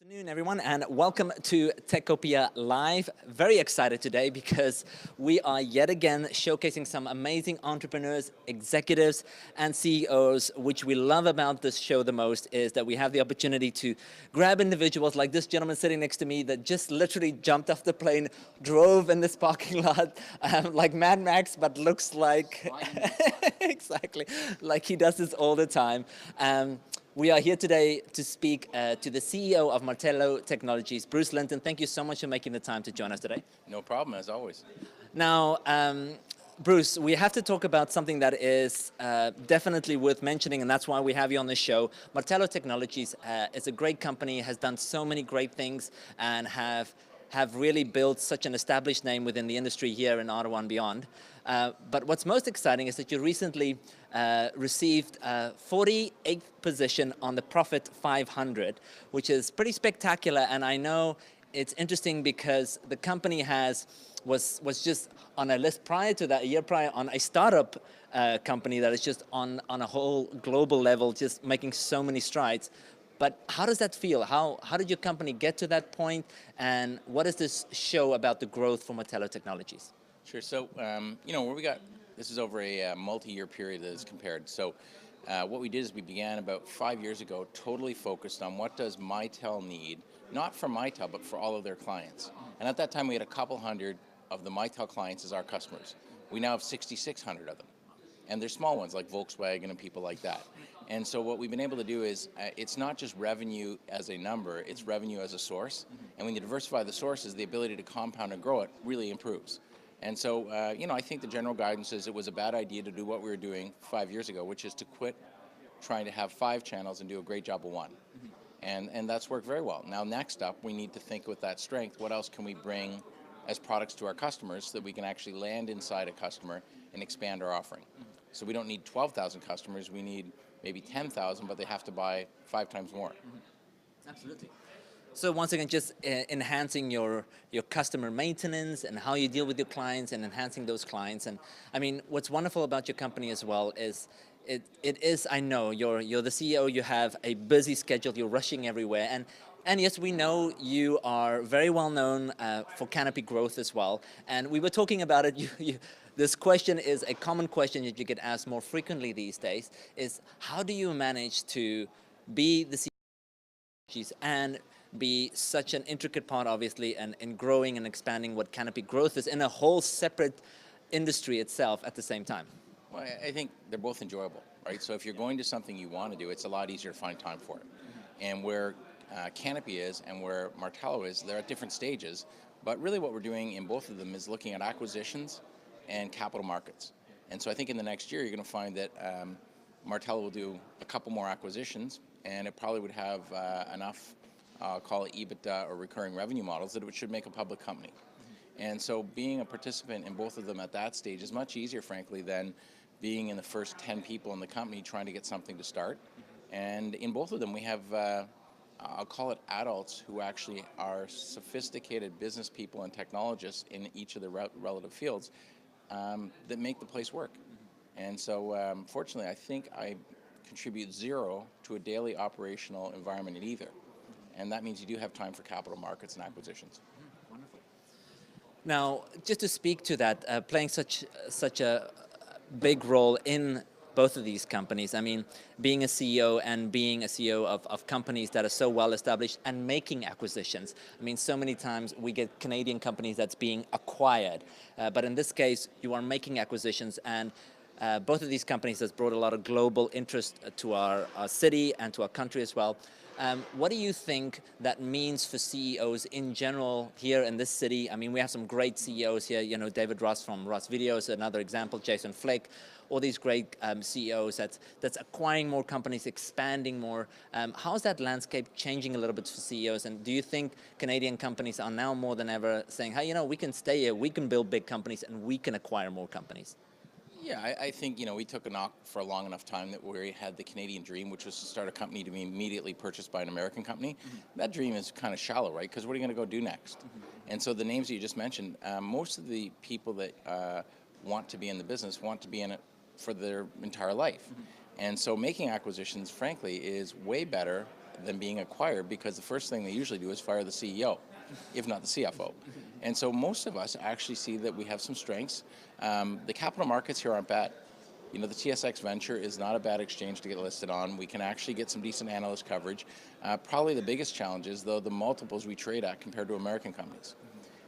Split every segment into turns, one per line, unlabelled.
Afternoon, everyone, and welcome to Techopia Live. Very excited today because we are yet again showcasing some amazing entrepreneurs, executives, and CEOs. Which we love about this show the most is that we have the opportunity to grab individuals like this gentleman sitting next to me that just literally jumped off the plane, drove in this parking lot like Mad Max, but looks like exactly like he does this all the time. We are here today to speak to the CEO of Martello Technologies, Bruce Linton. Thank you so much for making the time to join us today.
No problem, as always.
Now, Bruce, we have to talk about something that is definitely worth mentioning, and that's why we have you on the show. Martello Technologies is a great company, has done so many great things, and have really built such an established name within the industry here in Ottawa and beyond. But what's most exciting is that you recently received 48th position on the Profit 500, which is pretty spectacular. And I know it's interesting because the company was just on a list prior to that, a year prior, on a startup company that is just on a whole global level, just making so many strides. But how does that feel? How did your company get to that point? And what does this show about the growth for Martello Technologies?
Sure. So, this is over a multi-year period that is compared. So, what we did is we began about 5 years ago, totally focused on what does Mitel need, not for Mitel, but for all of their clients. And at that time, we had a couple hundred of the Mitel clients as our customers. We now have 6,600 of them. And they're small ones like Volkswagen and people like that. And so what we've been able to do is, it's not just revenue as a number, it's revenue as a source. And when you diversify the sources, the ability to compound and grow it really improves. And so, I think the general guidance is it was a bad idea to do what we were doing 5 years ago, which is to quit trying to have 5 channels and do a great job of one. And that's worked very well. Now, next up, we need to think with that strength, what else can we bring as products to our customers so that we can actually land inside a customer and expand our offering. So we don't need 12,000 customers, we need maybe 10,000, but they have to buy 5 times more.
Absolutely. So once again, just enhancing your customer maintenance and how you deal with your clients and enhancing those clients. And I mean, what's wonderful about your company as well is it is, I know, you're the CEO, you have a busy schedule, you're rushing everywhere. And yes, we know you are very well known for Canopy growth as well. And we were talking about it, this question is a common question that you get asked more frequently these days, is how do you manage to be the CEO and be such an intricate part, obviously, and in growing and expanding what Canopy growth is in a whole separate industry itself at the same time?
Well, I think they're both enjoyable, right? So if you're going to something you want to do, it's a lot easier to find time for it. And where Canopy is and where Martello is, they're at different stages. But really what we're doing in both of them is looking at acquisitions and capital markets. And so I think in the next year, you're going to find that Martello will do a couple more acquisitions, and it probably would have enough, call it EBITDA or recurring revenue models, that it should make a public company. And so being a participant in both of them at that stage is much easier, frankly, than being in the first 10 people in the company trying to get something to start. And in both of them, we have, I'll call it adults who actually are sophisticated business people and technologists in each of the relative fields that make the place work. And so, fortunately, I think I contribute zero to a daily operational environment in either. And that means you do have time for capital markets and acquisitions.
Wonderful. Now, just to speak to that, playing such a big role in both of these companies, I mean, being a CEO and being a CEO of companies that are so well established and making acquisitions. I mean, so many times we get Canadian companies that's being acquired, but in this case, you are making acquisitions, and both of these companies has brought a lot of global interest to our city and to our country as well. What do you think that means for CEOs in general here in this city? I mean, we have some great CEOs here, David Ross from Ross Video is another example, Jason Flick, all these great CEOs that's acquiring more companies, expanding more. How's that landscape changing a little bit for CEOs? And do you think Canadian companies are now more than ever saying, hey, we can stay here, we can build big companies, and we can acquire more companies?
Yeah, I think, we took a knock for a long enough time that we had the Canadian dream, which was to start a company to be immediately purchased by an American company. That dream is kind of shallow, right? Because what are you going to go do next? And so the names that you just mentioned, most of the people that want to be in the business want to be in it for their entire life. And so making acquisitions, frankly, is way better than being acquired, because the first thing they usually do is fire the CEO, if not the CFO. And so most of us actually see that we have some strengths. The capital markets here aren't bad. You know, the TSX Venture is not a bad exchange to get listed on. We can actually get some decent analyst coverage. Probably the biggest challenge is, though, the multiples we trade at compared to American companies.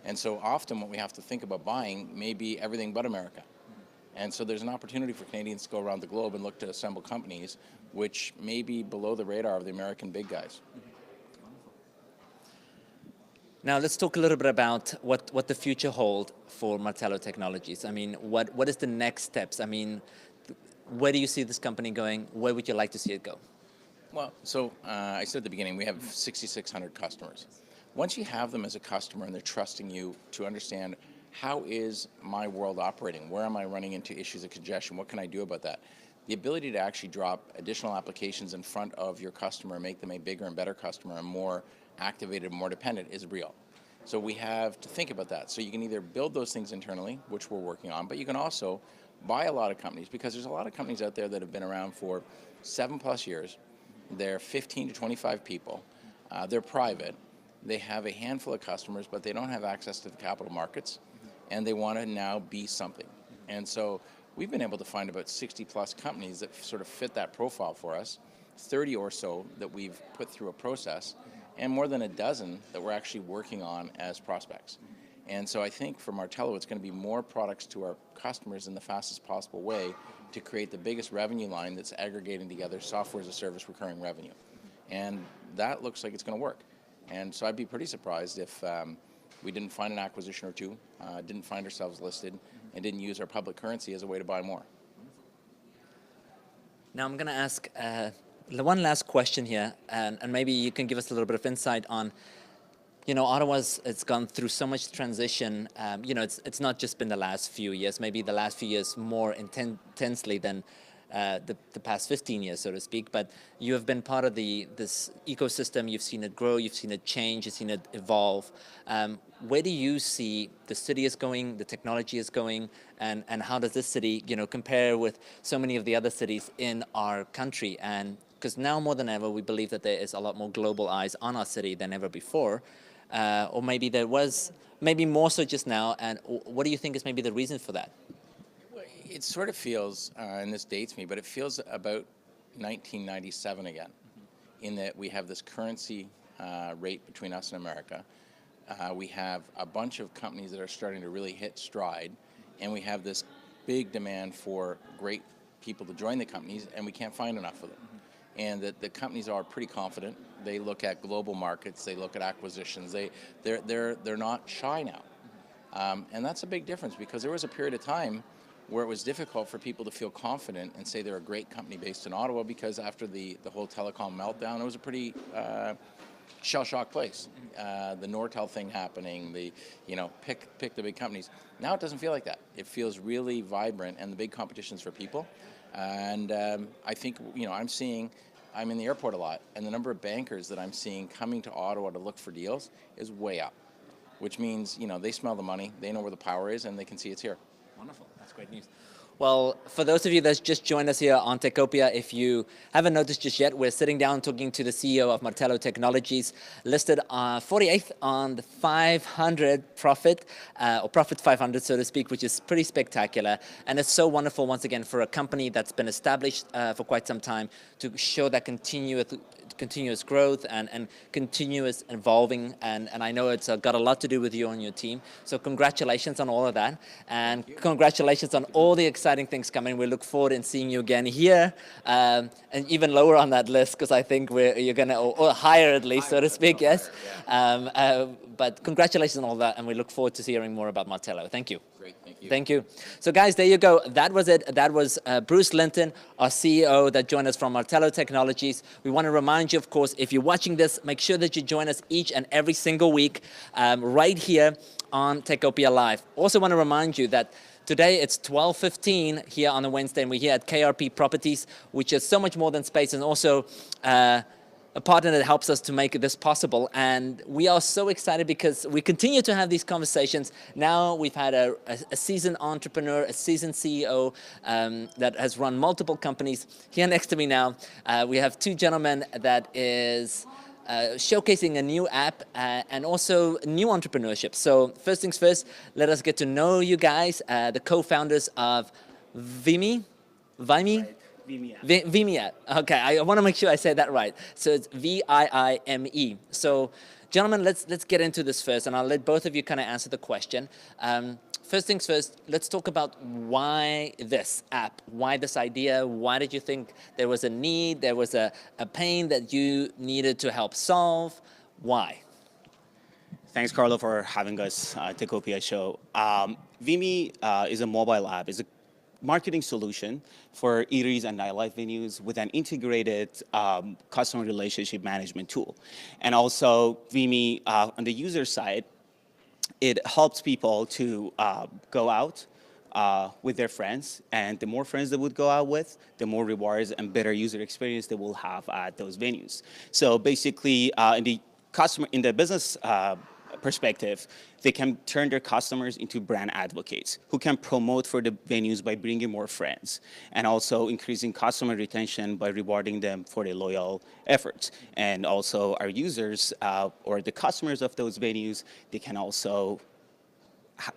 And so often what we have to think about buying may be everything but America. And so there's an opportunity for Canadians to go around the globe and look to assemble companies which may be below the radar of the American big guys.
Now let's talk a little bit about what the future holds for Martello Technologies. I mean, what is the next steps? I mean, where do you see this company going? Where would you like to see it go?
Well, so I said at the beginning, we have 6,600 customers. Once you have them as a customer and they're trusting you to understand, how is my world operating? Where am I running into issues of congestion? What can I do about that? The ability to actually drop additional applications in front of your customer and make them a bigger and better customer and more activated, more dependent is real. So we have to think about that. So you can either build those things internally, which we're working on, but you can also buy a lot of companies, because there's a lot of companies out there that have been around for 7+ years. They're 15 to 25 people. They're private. They have a handful of customers, but they don't have access to the capital markets, and they want to now be something. And so we've been able to find about 60+ companies that sort of fit that profile for us, 30 or so that we've put through a process, and more than a dozen that we're actually working on as prospects. And so I think for Martello, it's going to be more products to our customers in the fastest possible way to create the biggest revenue line that's aggregating together software as a service recurring revenue. And that looks like it's going to work. And so I'd be pretty surprised if we didn't find an acquisition or two, didn't find ourselves listed, and didn't use our public currency as a way to buy more.
Now I'm going to ask one last question here, and maybe you can give us a little bit of insight on, you know, Ottawa's, it's gone through so much transition. You know, it's not just been the last few years, maybe the last few years more intensely than the past 15 years, so to speak, but you have been part of this ecosystem. You've seen it grow, you've seen it change, you've seen it evolve. Where do you see the city is going, the technology is going, and how does this city, you know, compare with so many of the other cities in our country? And because now more than ever, we believe that there is a lot more global eyes on our city than ever before, or maybe there was, maybe more so just now, and what do you think is maybe the reason for that?
It sort of feels, and this dates me, but it feels about 1997 again, in that we have this currency rate between us and America. We have a bunch of companies that are starting to really hit stride, and we have this big demand for great people to join the companies, and we can't find enough of them. And that the companies are pretty confident. They look at global markets, they look at acquisitions, they're not shy now. And that's a big difference, because there was a period of time where it was difficult for people to feel confident and say they're a great company based in Ottawa, because after the whole telecom meltdown, it was a pretty shell-shocked place. The Nortel thing happening, pick the big companies. Now it doesn't feel like that. It feels really vibrant, and the big competition's for people. And I think, I'm in the airport a lot, and the number of bankers that I'm seeing coming to Ottawa to look for deals is way up, which means, they smell the money, they know where the power is, and they can see it's here.
Wonderful. That's great news. Well, for those of you that's just joined us here on Techopia, if you haven't noticed just yet, we're sitting down talking to the CEO of Martello Technologies, listed 48th on the 500 profit, or Profit 500, so to speak, which is pretty spectacular. And it's so wonderful, once again, for a company that's been established for quite some time to show that continuous growth and continuous evolving, and I know it's got a lot to do with you and your team, so congratulations on all of that, and congratulations on all the exciting things coming. We look forward in seeing you again here, and even lower on that list, because I think you're going to, or higher at least, so to speak, yes. But congratulations on all that, and we look forward to hearing more about Martello. Thank you.
Great, thank you.
Thank you. So guys, there you go. That was it. That was Bruce Linton, our CEO, that joined us from Martello Technologies. We want to remind you, of course, if you're watching this, make sure that you join us each and every single week right here on Techopia Live. Also want to remind you that today it's 12:15 here on a Wednesday, and we're here at KRP Properties, which is so much more than space, and also a partner that helps us to make this possible. And we are so excited because we continue to have these conversations. Now we've had a seasoned entrepreneur, a seasoned CEO that has run multiple companies. Here next to me now, we have two gentlemen that is showcasing a new app and also new entrepreneurship. So first things first, let us get to know you guys, the co-founders of ViiMe. ViiMe?
Right. ViiMe app.
ViiMe. Okay, I want to make sure I say that right. So it's ViiMe. So, gentlemen, let's get into this first, and I'll let both of you kind of answer the question. First things first, let's talk about why this app, why this idea, why did you think there was a need, there was a pain that you needed to help solve, why?
Thanks, Carlo, for having us at Techopia show. ViiMe is a mobile app. It's a marketing solution for eateries and nightlife venues with an integrated customer relationship management tool. And also, ViiMe, on the user side, it helps people to go out with their friends, and the more friends they would go out with, the more rewards and better user experience they will have at those venues. So basically, in the business perspective, they can turn their customers into brand advocates who can promote for the venues by bringing more friends and also increasing customer retention by rewarding them for their loyal efforts. And also our users or the customers of those venues, they can also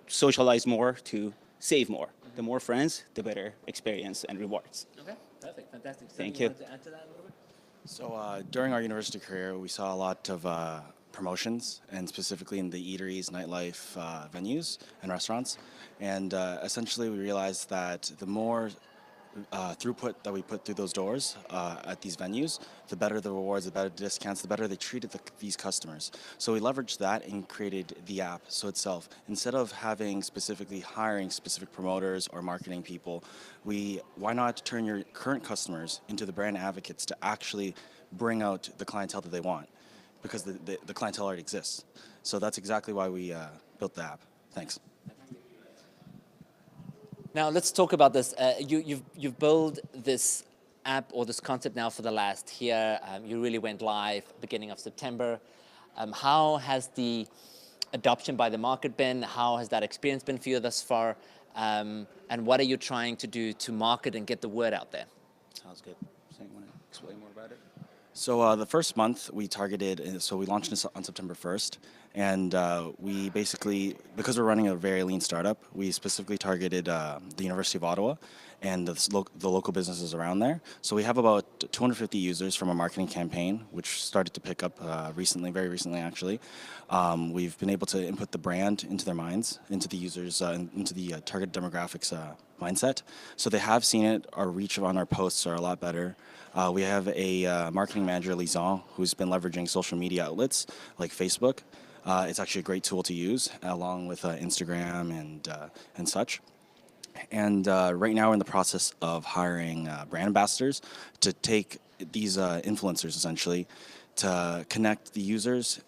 socialize more to save more. The more friends, the better experience and rewards.
Okay, perfect, fantastic.
Thank you.
Want to add to that a little bit?
So during our university career, we saw a lot of promotions, and specifically in the eateries, nightlife venues, and restaurants. And essentially, we realized that the more throughput that we put through those doors at these venues, the better the rewards, the better the discounts, the better they treated these customers. So we leveraged that and created the app so itself. Instead of hiring specific promoters or marketing people, why not turn your current customers into the brand advocates to actually bring out the clientele that they want? Because the clientele already exists. So that's exactly why we built the app. Thanks.
Now let's talk about this. You've built this app or this concept now for the last year. You really went live beginning of September. How has the adoption by the market been? How has that experience been for you thus far? And what are you trying to do to market and get the word out there?
Sounds good. So you want to explain more about it?
So the first month we targeted, so we launched this on September 1st, and we basically, because we're running a very lean startup, we specifically targeted the University of Ottawa and the local businesses around there. So we have about 250 users from a marketing campaign, which started to pick up recently, very recently actually. We've been able to input the brand into their minds, into the users, into the target demographics mindset. So they have seen it. Our reach on our posts are a lot better. We have a marketing manager, Lisan, who's been leveraging social media outlets like Facebook. It's actually a great tool to use, along with Instagram and such. And right now we're in the process of hiring brand ambassadors to take these influencers, essentially, to connect the users,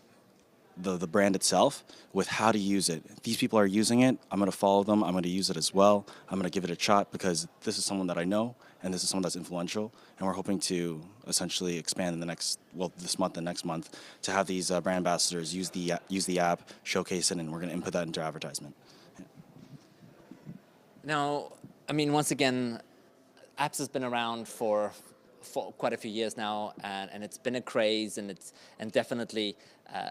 the brand itself, with how to use it. These people are using it. I'm going to follow them. I'm going to use it as well. I'm going to give it a shot because this is someone that I know, and this is someone that's influential. And we're hoping to essentially expand in this month and next month, to have these brand ambassadors use the app, showcase it, and we're going to input that into advertisement. Yeah.
Now, I mean, once again, apps has been around for quite a few years now, and it's been a craze, and definitely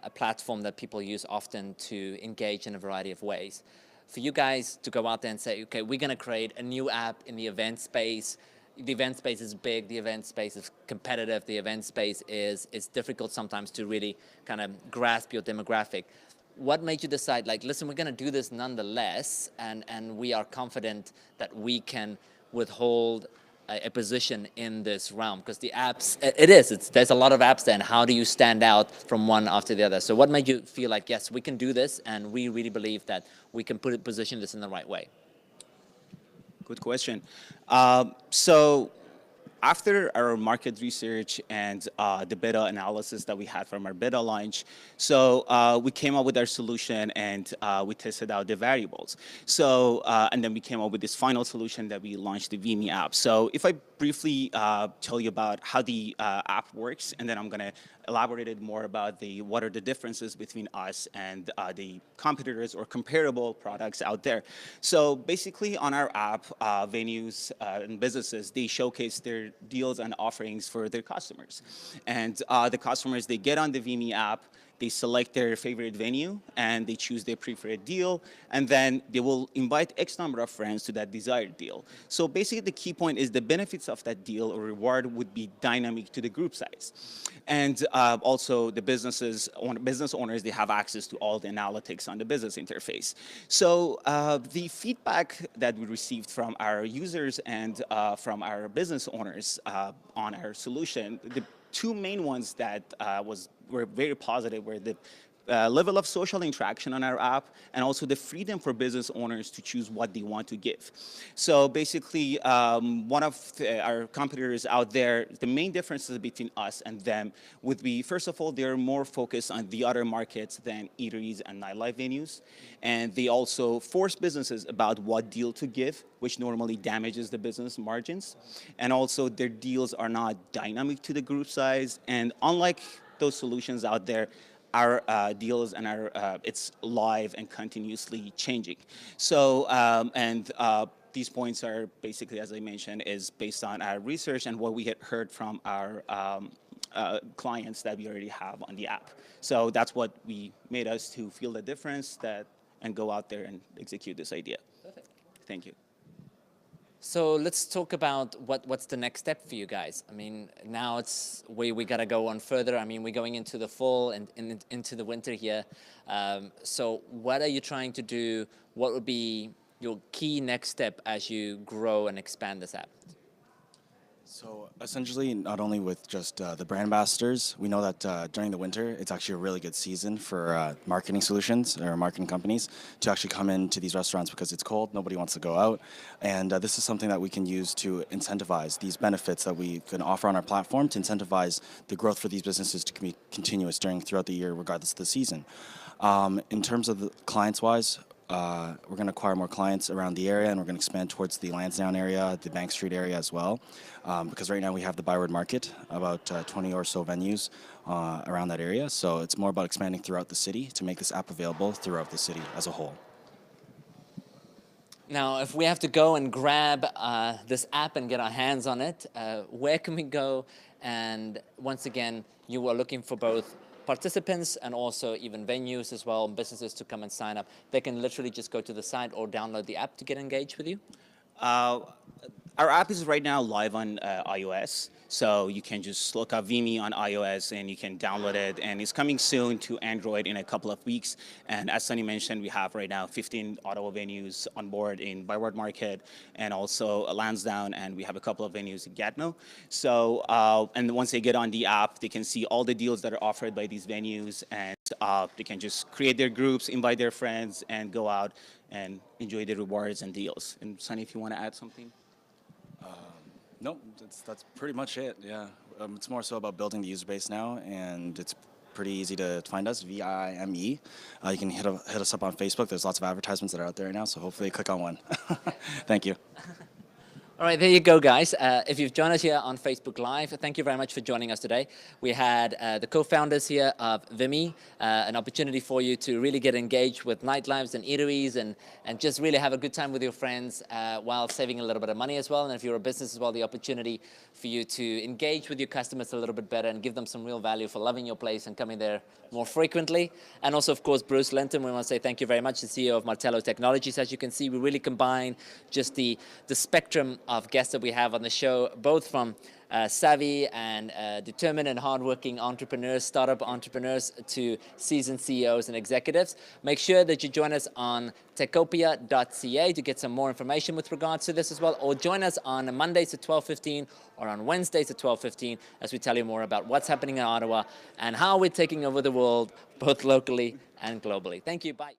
a platform that people use often to engage in a variety of ways. For you guys to go out there and say, okay, we're going to create a new app in the event space. The event space is big, the event space is competitive, the event space is difficult sometimes to really kind of grasp your demographic. What made you decide, like, listen, we're going to do this nonetheless, and we are confident that we can withhold a position in this realm? Because the apps, there's a lot of apps there, and how do you stand out from one after the other? So what made you feel like, yes, we can do this, and we really believe that we can position this in the right way?
Good question. So after our market research and the beta analysis that we had from our beta launch, so we came up with our solution and we tested out the variables. So, and then we came up with this final solution that we launched, the ViiMe app. So if I briefly tell you about how the app works, and then I'm going to elaborate it more about what are the differences between us and the competitors or comparable products out there. So basically on our app, venues and businesses, they showcase their deals and offerings for their customers. And the customers, they get on the ViiMe app, they select their favorite venue and they choose their preferred deal, and then they will invite X number of friends to that desired deal. So basically the key point is the benefits of that deal or reward would be dynamic to the group size. And also the business owners, they have access to all the analytics on the business interface. So the feedback that we received from our users and from our business owners on our solution, the two main ones that were very positive were the level of social interaction on our app and also the freedom for business owners to choose what they want to give. So basically, one of our competitors out there, the main differences between us and them would be, first of all, they're more focused on the other markets than eateries and nightlife venues. And they also force businesses about what deal to give, which normally damages the business margins. And also their deals are not dynamic to the group size. And unlike those solutions out there, our deals and it's live and continuously changing. So, these points are basically, as I mentioned, is based on our research and what we had heard from our clients that we already have on the app. So that's what we made us to feel the difference and go out there and execute this idea.
Perfect.
Thank you.
So let's talk about what's the next step for you guys. I mean, now it's we got to go on further. I mean, we're going into the fall and into the winter here. So what are you trying to do? What would be your key next step as you grow and expand this app?
So essentially, not only with just the brand ambassadors, we know that during the winter, it's actually a really good season for marketing solutions or marketing companies to actually come into these restaurants because it's cold, nobody wants to go out. And this is something that we can use to incentivize these benefits that we can offer on our platform to incentivize the growth for these businesses to be continuous throughout the year, regardless of the season. In terms of the clients-wise, we're going to acquire more clients around the area, and we're going to expand towards the Lansdowne area, the Bank Street area as well, because right now we have the Byward Market, about 20 or so venues around that area. So it's more about expanding throughout the city to make this app available throughout the city as a whole.
Now, if we have to go and grab this app and get our hands on it, where can we go? And once again, you are looking for both participants and also even venues as well, businesses to come and sign up. They can literally just go to the site or download the app to get engaged with you?
Our app is right now live on iOS, so you can just look up ViiMe on iOS and you can download it, and it's coming soon to Android in a couple of weeks. And as Sunny mentioned, we have right now 15 Ottawa venues on board in Byward Market and also Lansdowne, and we have a couple of venues in Gatineau. So, and once they get on the app, they can see all the deals that are offered by these venues, and they can just create their groups, invite their friends, and go out and enjoy the rewards and deals. And Sunny, if you want to add something?
No, that's pretty much it, yeah. It's more so about building the user base now, and it's pretty easy to find us, ViiMe. You can hit us up on Facebook. There's lots of advertisements that are out there right now, so hopefully click on one. Thank you.
All right, there you go, guys. If you've joined us here on Facebook Live, thank you very much for joining us today. We had the co-founders here of ViiMe, an opportunity for you to really get engaged with nightlives and eateries and just really have a good time with your friends while saving a little bit of money as well. And if you're a business as well, the opportunity for you to engage with your customers a little bit better and give them some real value for loving your place and coming there more frequently. And also, of course, Bruce Linton, we want to say thank you very much, the CEO of Martello Technologies. As you can see, we really combine just the spectrum of guests that we have on the show, both from savvy and determined and hardworking entrepreneurs, startup entrepreneurs, to seasoned CEOs and executives. Make sure that you join us on techopia.ca to get some more information with regards to this as well, or join us on Mondays at 12:15 or on Wednesdays at 12:15 as we tell you more about what's happening in Ottawa and how we're taking over the world, both locally and globally. Thank you. Bye.